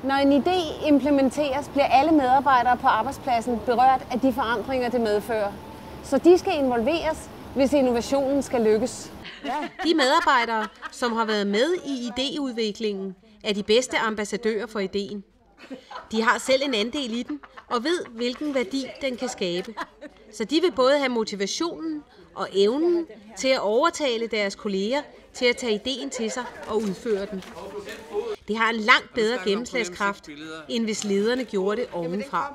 Når en idé implementeres, bliver alle medarbejdere på arbejdspladsen berørt af de forandringer, det medfører. Så de skal involveres, hvis innovationen skal lykkes. De medarbejdere, som har været med i idéudviklingen, er de bedste ambassadører for ideen. De har selv en andel i den og ved, hvilken værdi den kan skabe. Så de vil både have motivationen og evnen til at overtale deres kolleger til at tage ideen til sig og udføre den. Det har en langt bedre gennemslagskraft, end hvis lederne gjorde det ovenfra.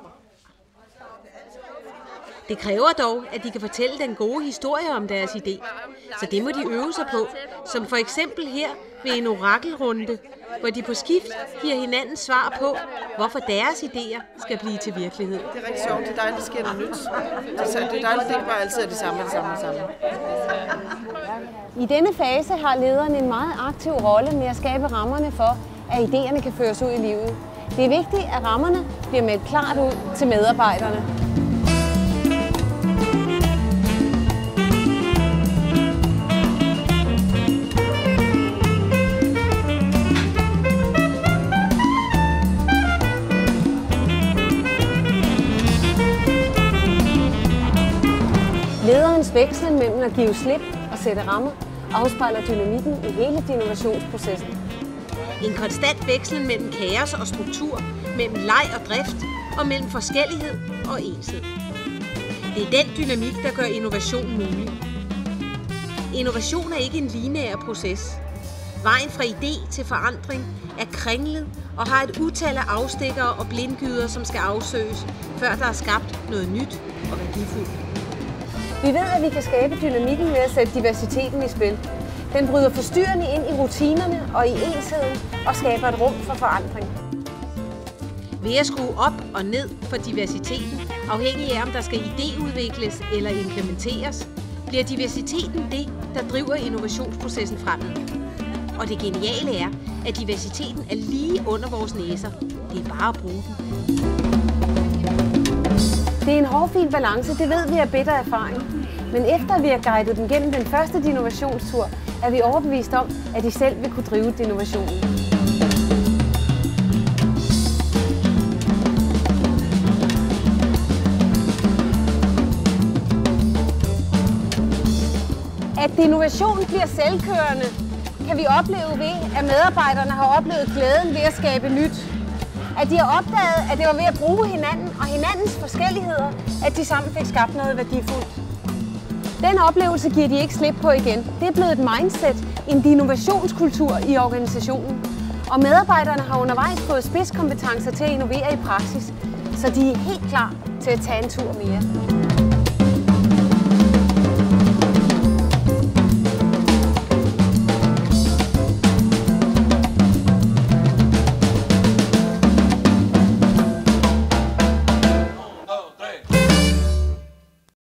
Det kræver dog, at de kan fortælle den gode historie om deres idé, så det må de øve sig på, som for eksempel her ved en orakelrunde, hvor de på skift giver hinanden svar på, hvorfor deres idéer skal blive til virkelighed. Det er rigtig sjovt, det er dejligt, der sker noget nyt. Det er dejligt, det ikke bare altid er det samme. I denne fase har lederen en meget aktiv rolle med at skabe rammerne for, at idéerne kan føres ud i livet. Det er vigtigt, at rammerne bliver meldt klart ud til medarbejderne. Lederens vekslen mellem at give slip og sætte rammer afspejler dynamikken i hele innovationsprocessen. En konstant vekslen mellem kaos og struktur, mellem leg og drift og mellem forskellighed og enshed. Det er den dynamik, der gør innovation mulig. Innovation er ikke en lineær proces. Vejen fra idé til forandring er kringlet og har et utal af afstikkere og blindgyder, som skal afsøges, før der er skabt noget nyt og værdifuldt. Vi ved, at vi kan skabe dynamikken ved at sætte diversiteten i spil. Den bryder forstyrrende ind i rutinerne og i ensheden og skaber et rum for forandring. Ved at skrue op og ned for diversiteten, afhængig af om der skal idéudvikles eller implementeres, bliver diversiteten det, der driver innovationsprocessen fremad. Og det geniale er, at diversiteten er lige under vores næser. Det er bare at bruge den. Det er en hårfin balance, det ved vi af bitter erfaring. Men efter at vi har guidet dem gennem den første innovationstur, er vi overbevist om, at de selv vil kunne drive innovationen. At innovationen bliver selvkørende, kan vi opleve ved, at medarbejderne har oplevet glæden ved at skabe nyt. At de har opdaget, at det var ved at bruge hinanden og hinandens forskelligheder, at de sammen fik skabt noget værdifuldt. Den oplevelse giver de ikke slip på igen. Det er blevet et mindset, en innovationskultur i organisationen. Og medarbejderne har undervejs fået spidskompetencer til at innovere i praksis, så de er helt klar til at tage en tur mere.